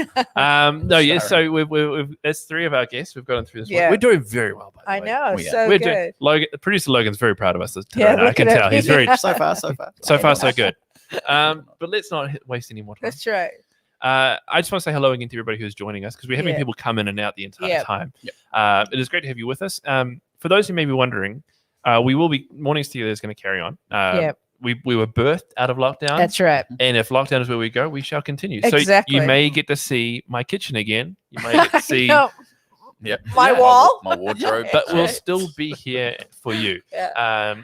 So we've that's three of our guests. We've gotten through this one. We're doing very well, by the way. I know, We're good. Producer Logan's very proud of us today. Yeah, I can tell. He's very So far. so good. But let's not waste any more time. That's right. I just want to say hello again to everybody who's joining us, because we're having people come in and out the entire time. It is great to have you with us. For those who may be wondering, we will be Mornings Together is going to carry on. We were birthed out of lockdown. That's right. And if lockdown is where we go, we shall continue. Exactly. So you may get to see my kitchen again. You may get to see my wall, my wardrobe, but we'll still be here for you.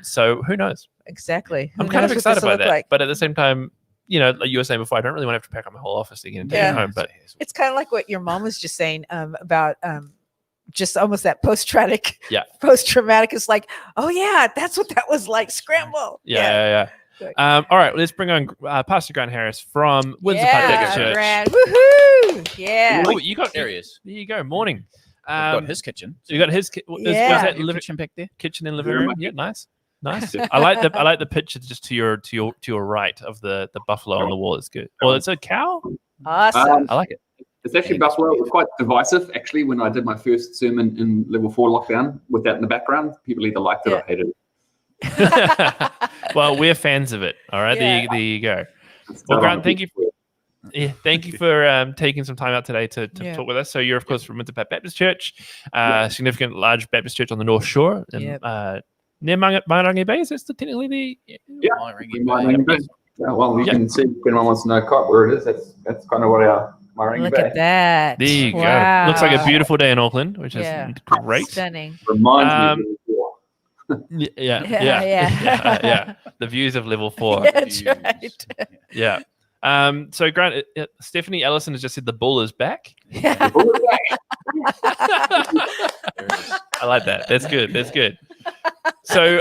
So who knows? Exactly. I'm kind of excited by that. But at the same time, like you were saying before, I don't really want to have to pack up my whole office again and take it home. But it's kind of like what your mom was just saying about just almost that post-traumatic. It's like, oh yeah, that's what that was like. Scramble. Yeah. All right, let's bring on Pastor Grant Harris from Windsor Park Baptist Church. Grant. Woohoo! Yeah. Oh, you got areas. There you go. Morning. I've got his kitchen. So you got his kitchen. Was that kitchen back there? Kitchen and living room. Yeah, nice. I like the picture just to your right of the buffalo on the wall. It's good. Well, it's a cow. Awesome. I like it. It's actually buffalo. It was quite divisive, actually, when I did my first sermon in level 4 lockdown with that in the background. People either liked it or hated it. Well, we're fans of it. All right, there you go. Well, Grant, thank you. Thank you for taking some time out today to talk with us. So you're, of course, from Windsor Park Baptist Church, significant large Baptist church on the North Shore, near Mangere Bay. Is this technically the Mangere Bay? Well, you can see if anyone wants to know where it is. That's kind of what our Mangere Look Bay. at that. There you Wow. go. Looks like a beautiful day in Auckland, which is great. Stunning. Reminds me of Yeah. The views of level 4. That's right. Yeah. So Grant, Stephanie Ellison has just said the bull is back. Yeah. I like that. That's good. So,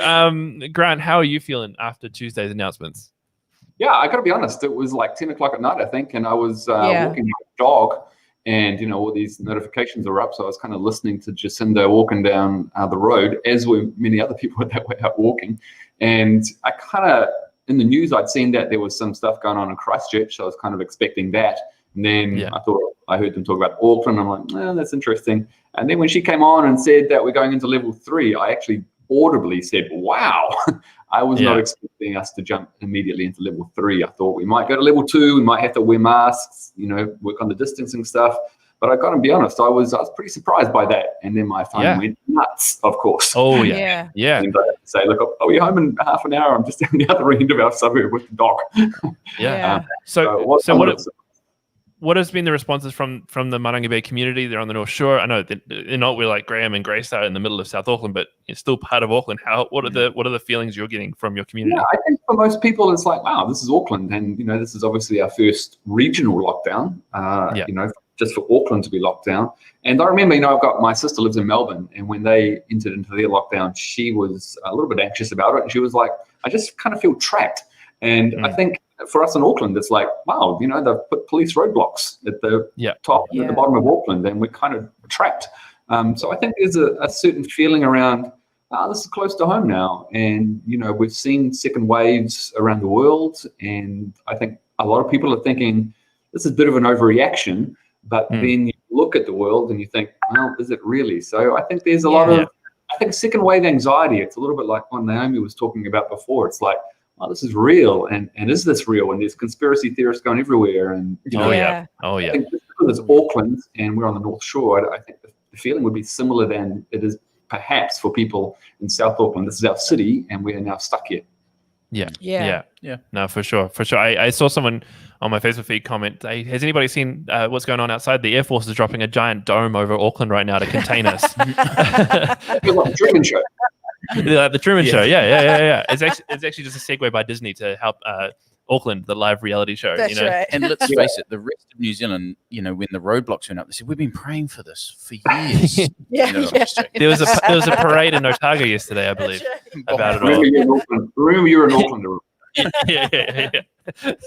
Grant, how are you feeling after Tuesday's announcements? Yeah, I got to be honest. It was like 10 o'clock at night, I think, and I was walking my dog, and all these notifications are up. So I was kind of listening to Jacinda walking down the road, as were many other people that were out walking. And I kind of, in the news, I'd seen that there was some stuff going on in Christchurch, so I was kind of expecting that. And then I heard them talk about Auckland. I'm like, that's interesting. And then when she came on and said that we're going into level 3, I actually audibly said, wow. I was not expecting us to jump immediately into level 3. I thought we might go to level 2. We might have to wear masks, work on the distancing stuff. But I got to be honest, I was pretty surprised by that. And then my phone went nuts, of course. Oh, yeah. And I had to say, look, I'll be home in half an hour. I'm just down the other end of our suburb with the dog. What has been the responses from the Mangere Bay community? They're on the North Shore. I know they're not where like Graeme and Grace are in the middle of South Auckland, but it's still part of Auckland. What are the feelings you're getting from your community? Yeah, I think for most people it's like, wow, this is Auckland, and this is obviously our first regional lockdown. Just for Auckland to be locked down. And I remember, I've got my sister lives in Melbourne, and when they entered into their lockdown, she was a little bit anxious about it, and she was like, I just kind of feel trapped. And I think for us in Auckland, it's like, wow, they've put police roadblocks at the top and at the bottom of Auckland, and we're kind of trapped. So I think there's a certain feeling around, this is close to home now. And, we've seen second waves around the world. And I think a lot of people are thinking this is a bit of an overreaction, but then you look at the world and you think, well, is it really? So I think there's a lot of, second wave anxiety. It's a little bit like what Naomi was talking about before. It's like, oh, this is real, and is this real? And there's conspiracy theorists going everywhere, and I think just because it's Auckland and we're on the North Shore, I think the feeling would be similar than it is perhaps for people in South Auckland. This is our city, and we are now stuck here. Yeah. No, for sure. I saw someone on my Facebook feed comment, hey, has anybody seen what's going on outside? The Air Force is dropping a giant dome over Auckland right now to contain us. Like Truman Show. The Truman Show. Yeah. It's actually just a segue by Disney to help Auckland, the live reality show. That's right. And let's face it, the rest of New Zealand, when the roadblocks went up, they said, we've been praying for this for years. There was a parade in Otago yesterday, I believe, about it all. Remember you're in Auckland. Yeah. But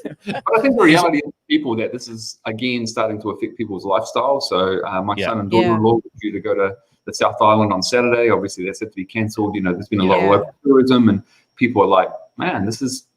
I think the reality is people that this is, again, starting to affect people's lifestyle. So my son and daughter-in-law were due to go to the South Island on Saturday. Obviously, that's had to be cancelled. There's been a lot of local tourism, and people are like, man, this is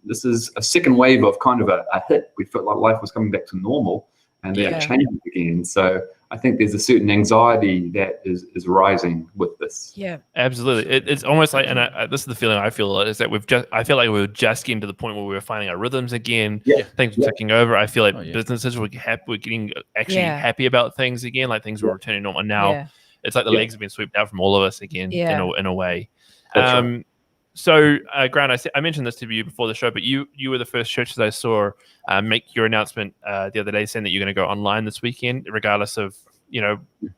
a second wave of kind of a hit. We felt like life was coming back to normal, and then it changed again. So I think there's a certain anxiety that is rising with this. Yeah, absolutely. It's almost like, and this is the feeling I feel, is that I feel like we were just getting to the point where we were finding our rhythms again. Things were ticking over. I feel like businesses were getting actually happy about things again, like things were returning normal. And now it's like the legs have been swept out from all of us again in a way. Right. So, Grant, I mentioned this to you before the show, but you were the first church that I saw make your announcement the other day, saying that you're going to go online this weekend, regardless of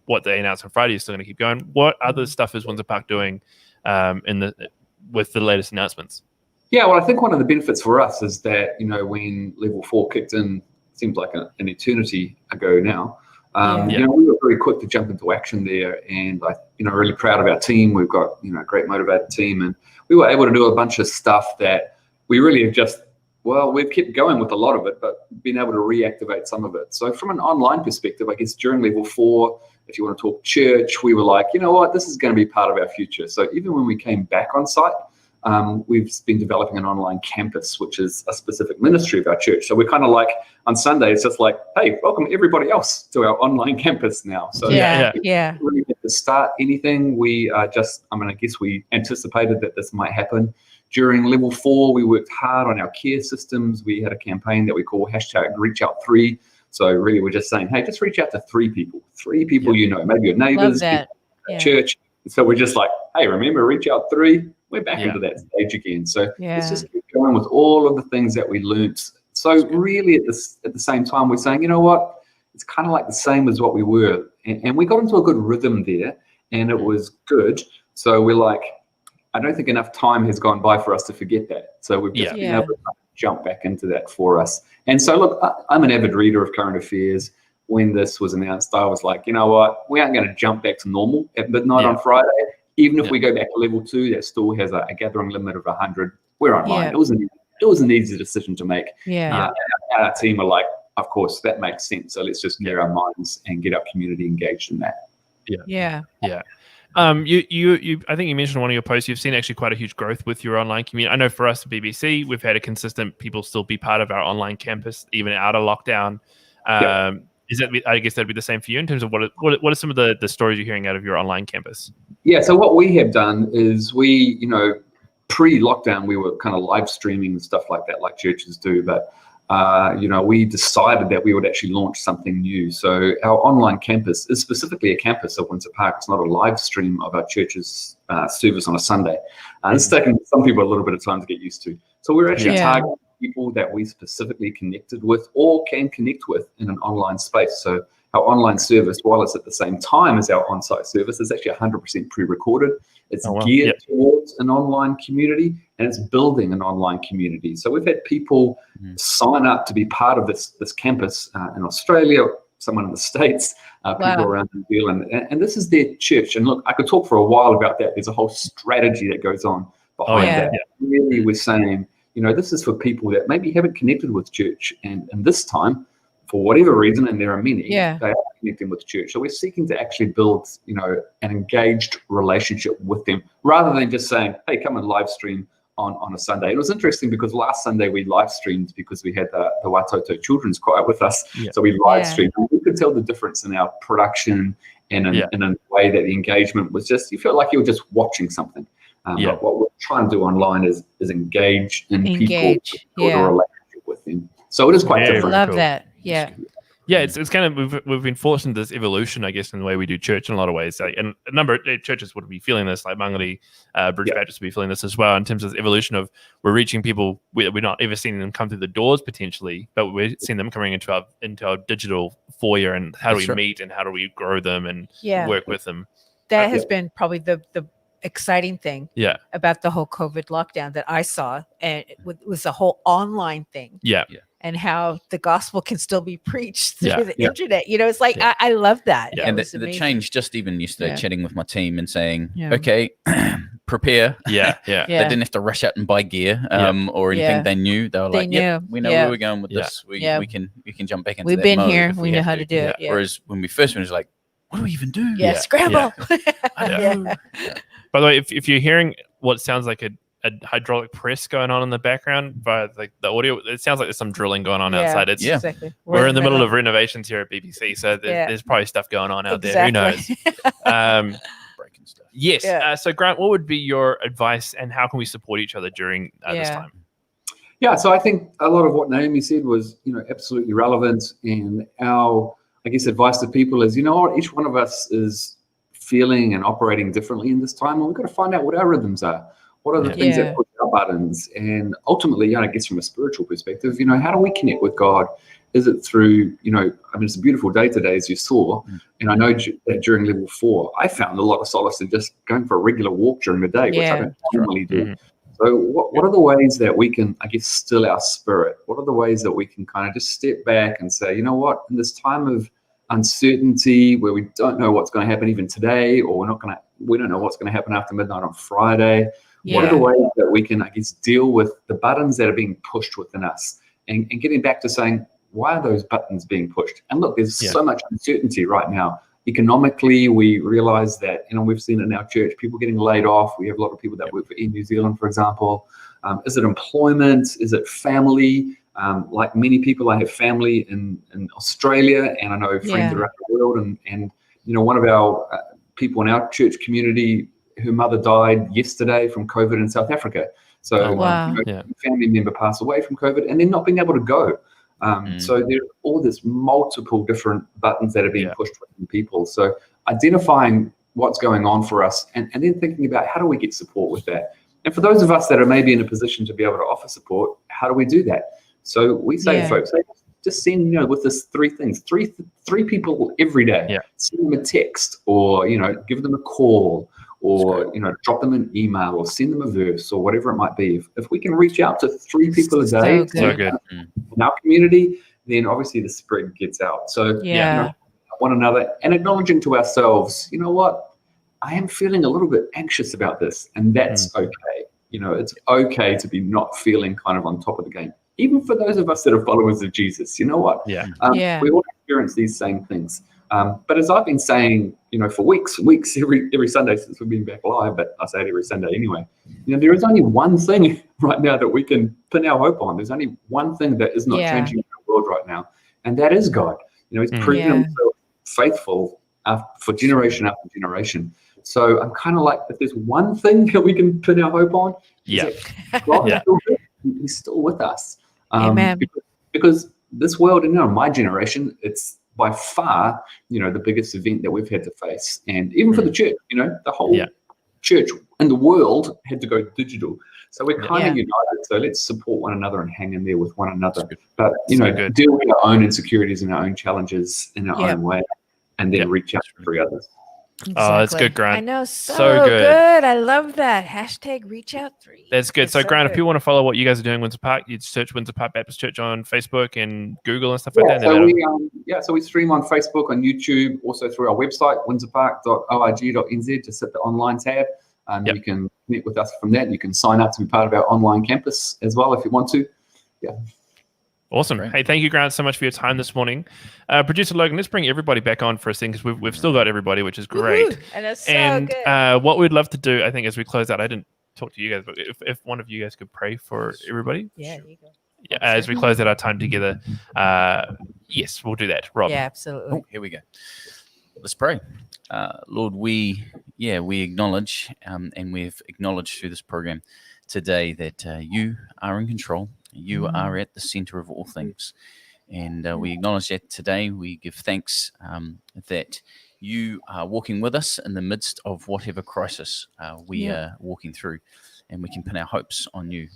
what they announced on Friday. You're still going to keep going. What other stuff is Windsor Park doing with the latest announcements? Yeah, well, I think one of the benefits for us is that when level 4 kicked in, it seems like an eternity ago now. We were very quick to jump into action there, and really proud of our team. We've got a great motivated team, and we were able to do a bunch of stuff that we really have we've kept going with a lot of it, but been able to reactivate some of it. So from an online perspective, I guess during level 4, if you want to talk church, we were like, you know what, this is going to be part of our future. So even when we came back on site, we've been developing an online campus, which is a specific ministry of our church. So we're kind of like, on Sunday, it's just like, hey, welcome everybody else to our online campus now. So we really had to start anything. We I guess we anticipated that this might happen During level 4, we worked hard on our care systems. We had a campaign that we call #ReachOut3. So really, we're just saying, hey, just reach out to 3 people, 3 people you know, maybe your neighbors, that. people at church. So we're just like, hey, remember, reach out 3. We're back into that stage again. So let's just keep going with all of the things that we learnt. So really, at the same time, we're saying, you know what? It's kind of like the same as what we were, and we got into a good rhythm there, and it was good. So we're like, I don't think enough time has gone by for us to forget that. So we've just been able to jump back into that for us. And so look, I'm an avid reader of current affairs. When this was announced, I was like, you know what? We aren't going to jump back to normal at midnight on Friday. Even if we go back to level 2, that still has a gathering limit of 100. We're online. It was an easy decision to make. Our team are like, of course, that makes sense. So let's just gear our minds and get our community engaged in that. Yeah. I think you mentioned in one of your posts, you've seen actually quite a huge growth with your online community. I know for us at BBC, we've had a consistent people still be part of our online campus, even out of lockdown. Is that, I guess that'd be the same for you in terms of what are some of the stories you're hearing out of your online campus? Yeah, so what we have done is we, pre-lockdown, we were kind of live streaming and stuff like that, like churches do. But, we decided that we would actually launch something new. So our online campus is specifically a campus of Windsor Park. It's not a live stream of our church's service on a Sunday. It's taken some people a little bit of time to get used to. So we're actually targeting people that we specifically connected with or can connect with in an online space. So our online service, while it's at the same time as our on-site service, is actually 100% pre-recorded. It's geared towards an online community, and it's building an online community. So we've had people sign up to be part of this campus in Australia, someone in the States, people around New Zealand, and this is their church. And look, I could talk for a while about that. There's a whole strategy that goes on behind that. Really, we're saying, this is for people that maybe haven't connected with church, and this time, for whatever reason, and there are many, they are connecting with church. So we're seeking to actually build, an engaged relationship with them, rather than just saying, hey, come and live stream on a Sunday. It was interesting because last Sunday we live streamed because we had the Watoto Children's Choir with us. So we live streamed. And we could tell the difference in our production and in a way that the engagement was just, you felt like you were just watching something. But what we're trying to do online is engage in people, build a relationship with them. So it is quite different. I love that. It's kind of we've been forced into this evolution, I guess, in the way we do church in a lot of ways. And a number of churches would be feeling this, like Mangere Bridge Baptist would be feeling this as well, in terms of this evolution of we're reaching people. We're not ever seeing them come through the doors potentially, but we're seeing them coming into our digital foyer. And how do we meet and how do we grow them and work with them? That has been probably the exciting thing about the whole COVID lockdown that I saw, and it was the whole online thing. And how the gospel can still be preached through the internet. It's like, I love that. And the change, just even yesterday, chatting with my team and saying, okay, prepare. They didn't have to rush out and buy gear or anything. They knew. They were like, we know where we're going with this. We can jump back into We've that been mode here. We know how to do it. Whereas when we first went, it was like, what do we even do? Scramble. By the way, if you're hearing what sounds like a hydraulic press going on in the background by the audio, it sounds like there's some drilling going on outside. It's exactly. We're in the middle of renovations here at BBC, so there's probably stuff going on out there. Who knows? Breaking stuff. Yes. So Grant, what would be your advice, and how can we support each other during this time? So I think a lot of what Naomi said was, absolutely relevant. And our, I guess, advice to people is, each one of us is feeling and operating differently in this time, and we've got to find out what our rhythms are. What are the things that push our buttons? And ultimately, I guess from a spiritual perspective, how do we connect with God? Is it through, it's a beautiful day today, as you saw. And I know that during level 4, I found a lot of solace in just going for a regular walk during the day, which I don't normally do. So what are the ways that we can, I guess, still our spirit? What are the ways that we can kind of just step back and say, you know what, in this time of uncertainty where we don't know what's going to happen even today, or we don't know what's going to happen after midnight on Friday, what are the ways that we can, I guess, deal with the buttons that are being pushed within us, and getting back to saying, why are those buttons being pushed? And look, there's so much uncertainty right now. Economically, we realize that, we've seen it in our church, people getting laid off. We have a lot of people that work for Air New Zealand, for example. Is it employment? Is it family? Like many people, I have family in Australia, and I know friends around the world. And one of our people in our church community, her mother died yesterday from COVID in South Africa. So family member pass away from COVID and then not being able to go. So there are all this multiple different buttons that are being pushed from people. So identifying what's going on for us and then thinking about how do we get support with that. And for those of us that are maybe in a position to be able to offer support, how do we do that? So we say to folks, just send, with this three things, three people every day, send them a text or, give them a call or, drop them an email or send them a verse or whatever it might be. If we can reach out to 3 people a day in our community, then obviously the spread gets out. So one another and acknowledging to ourselves, you know what, I am feeling a little bit anxious about this, and that's okay. It's okay to be not feeling kind of on top of the game. Even for those of us that are followers of Jesus, you know what? We all experience these same things. But as I've been saying, for weeks, every Sunday since we've been back live, but I say it every Sunday anyway, there is only one thing right now that we can pin our hope on. There's only one thing that is not changing in the world right now, and that is God. He's proven himself faithful for generation after generation. So I'm kind of like, if there's one thing that we can put our hope on, God is still good. He's still with us. Amen. Because this world, my generation, it's by far, the biggest event that we've had to face. And even for the church, the whole church in the world had to go digital. So we're kind of united. So let's support one another and hang in there with one another. But, deal with our own insecurities and our own challenges in our own way, and then reach out to 3 others. Exactly. Oh, that's good, Grant. I know, so good. I love that. #reachout3. That's good. It's so Grant, good. if people want to follow what you guys are doing in Windsor Park, you'd search Windsor Park Baptist Church on Facebook and Google and stuff like that. So we stream on Facebook, on YouTube, also through our website, windsorpark.org.nz. Just hit the online tab. You can connect with us from that. You can sign up to be part of our online campus as well if you want to. Awesome. Great. Hey, thank you, Grant, so much for your time this morning. Producer Logan, let's bring everybody back on for a second because we've still got everybody, which is great. Woo-hoo. And it's so good. What we'd love to do, I think, as we close out, I didn't talk to you guys, but if one of you guys could pray for everybody. Yeah, you go. Yeah, as we close out our time together, yes, we'll do that. Rob. Yeah, absolutely. Here we go. Let's pray. Lord, we acknowledge, and we've acknowledged through this program today that you are in control. You are at the center of all things. And we acknowledge that today. We give thanks that you are walking with us in the midst of whatever crisis we are walking through. And we can pin our hopes on you.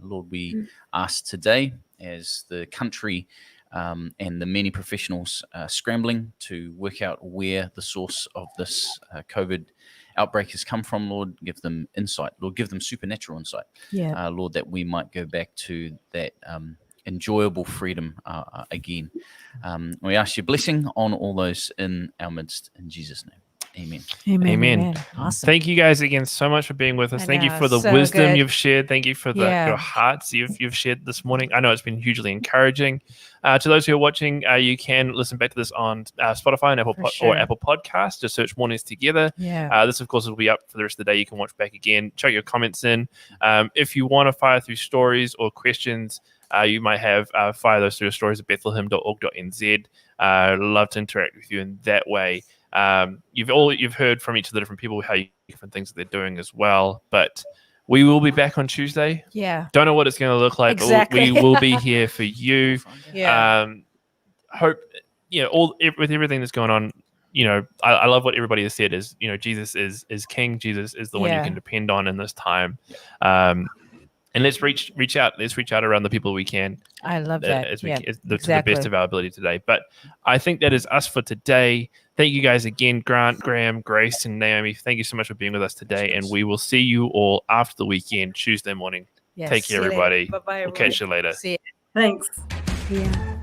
Lord, we ask today, as the country and the many professionals scrambling to work out where the source of this COVID outbreak has come from, Lord, give them insight. Lord, give them supernatural insight. Lord, that we might go back to that enjoyable freedom again. We ask your blessing on all those in our midst. In Jesus' name. Amen. Awesome. Thank you guys again so much for being with us. Thank you for the wisdom you've shared. Thank you for your hearts you've shared this morning. I know it's been hugely encouraging. To those who are watching, you can listen back to this on Spotify and Apple Podcasts. Just search Mornings Together. This, of course, will be up for the rest of the day. You can watch back again. Chuck your comments in. If you want to fire through stories or questions you might have, fire those through stories at bethlehem.org.nz. Love to interact with you in that way. You've heard from each of the different people how different things that they're doing as well, but we will be back on Tuesday. Don't know what it's going to look like, but we will be here for you. Hope with everything that's going on, I love what everybody has said is, Jesus is King. Jesus is the one you can depend on in this time. And let's reach out. Let's reach out around the people we can. I love that. To the best of our ability today. But I think that is us for today. Thank you guys again, Grant, Graeme, Grace, and Naomi. Thank you so much for being with us today. And we will see you all after the weekend, Tuesday morning. Take care, everybody. Bye-bye, we'll catch you later. See you. Thanks. Yeah.